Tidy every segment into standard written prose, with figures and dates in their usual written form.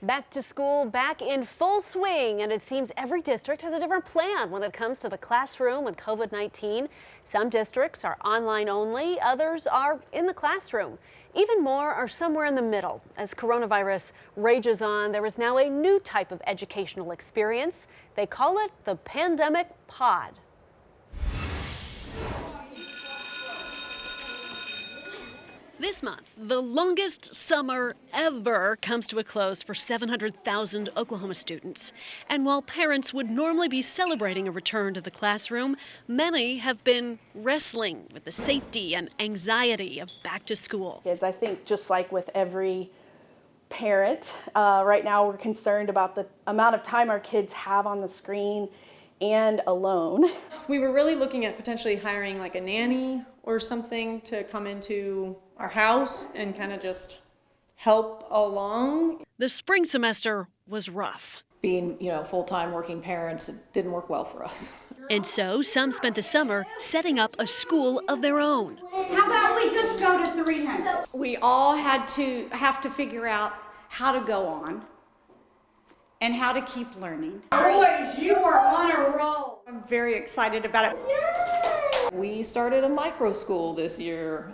Back to school, back in full swing, and it seems every district has a different plan when it comes to the classroom and COVID-19. Some districts are online only, others are in the classroom. Even more are somewhere in the middle. As coronavirus rages on, there is now a new type of educational experience. They call it the pandemic pod. This month, the longest summer ever comes to a close for 700,000 Oklahoma students. And while parents would normally be celebrating a return to the classroom, many have been wrestling with the safety and anxiety of back to school. Kids, I think just like with every parent, right now we're concerned about the amount of time our kids have on the screen and alone. We were really looking at potentially hiring like a nanny or something to come into our house and kind of just help along. The spring semester was rough. Being, full-time working parents, it didn't work well for us. And so some spent the summer setting up a school of their own. How about we just go to 300? We all have to figure out how to go on and how to keep learning. Boys, you are on a roll. I'm very excited about it. Yes! We started a micro school this year.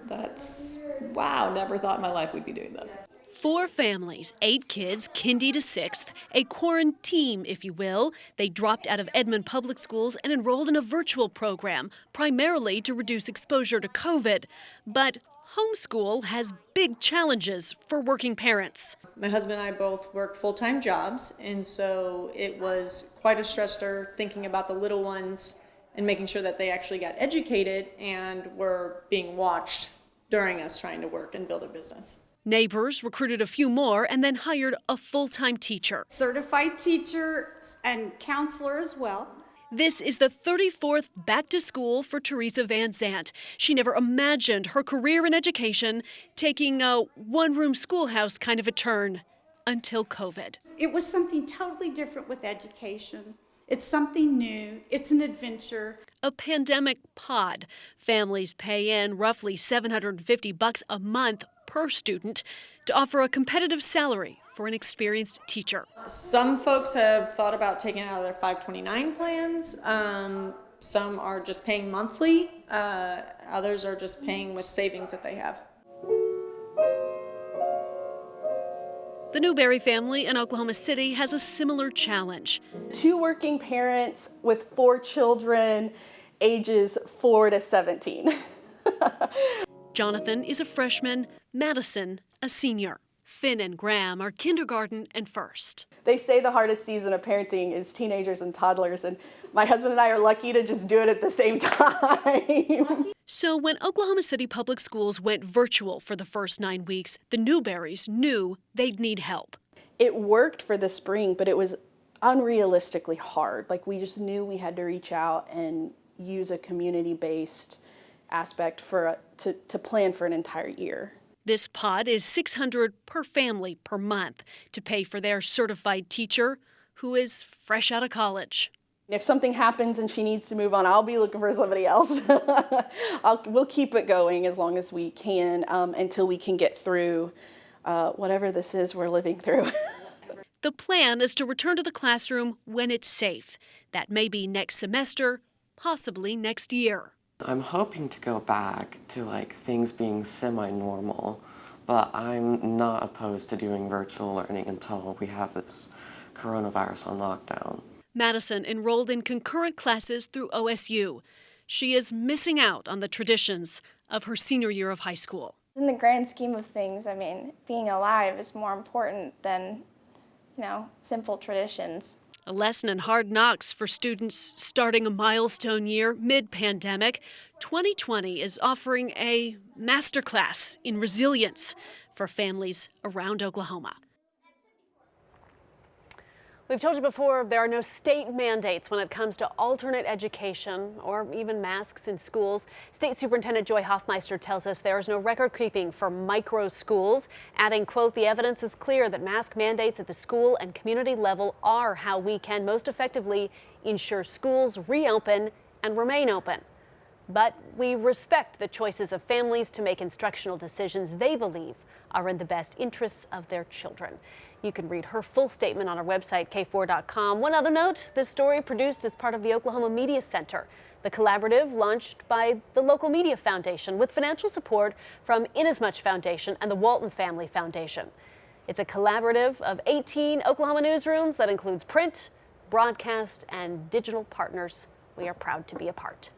Wow, never thought in my life we'd be doing that. 4 families, 8 kids, kindy to 6th, a quarantine, if you will. They dropped out of Edmond Public Schools and enrolled in a virtual program, primarily to reduce exposure to COVID. But homeschool has big challenges for working parents. My husband and I both work full-time jobs, and so it was quite a stressor thinking about the little ones and making sure that they actually got educated and were being watched during us trying to work and build a business. Neighbors recruited a few more and then hired a full-time teacher. Certified teacher and counselor as well. This is the 34th back to school for Teresa Van Zant. She never imagined her career in education taking a one-room schoolhouse kind of a turn until COVID. It was something totally different with education. It's something new. It's an adventure. A pandemic pod. Families pay in roughly $750 a month per student to offer a competitive salary for an experienced teacher. Some folks have thought about taking it out of their 529 plans. Some are just paying monthly. Others are just paying with savings that they have. The Newberry family in Oklahoma City has a similar challenge. 2 working parents with 4 children, ages 4 to 17. Jonathan is a freshman, Madison a senior. Finn and Graham are kindergarten and first. They say the hardest season of parenting is teenagers and toddlers, and my husband and I are lucky to just do it at the same time. So when Oklahoma City Public Schools went virtual for the first 9 weeks, the Newberrys knew they'd need help. It worked for the spring, but it was unrealistically hard. Like, we just knew we had to reach out and use a community-based aspect to plan for an entire year. This pod is $600 per family per month to pay for their certified teacher, who is fresh out of college. If something happens and she needs to move on, I'll be looking for somebody else. We'll keep it going as long as we can until we can get through whatever this is we're living through. The plan is to return to the classroom when it's safe. That may be next semester, possibly next year. I'm hoping to go back to things being semi-normal, but I'm not opposed to doing virtual learning until we have this coronavirus on lockdown. Madison enrolled in concurrent classes through OSU. She is missing out on the traditions of her senior year of high school. In the grand scheme of things, being alive is more important than, simple traditions. A lesson in hard knocks for students starting a milestone year mid-pandemic. 2020 is offering a masterclass in resilience for families around Oklahoma. We've told you before, there are no state mandates when it comes to alternate education or even masks in schools. State Superintendent Joy Hoffmeister tells us there is no record keeping for micro schools, adding, quote, "The evidence is clear that mask mandates at the school and community level are how we can most effectively ensure schools reopen and remain open." But we respect the choices of families to make instructional decisions they believe are in the best interests of their children. You can read her full statement on our website, KFOR.com. One other note, this story produced as part of the Oklahoma Media Center, the collaborative launched by the local media foundation with financial support from Inasmuch Foundation and the Walton Family Foundation. It's a collaborative of 18 Oklahoma newsrooms that includes print, broadcast, and digital partners. We are proud to be a part.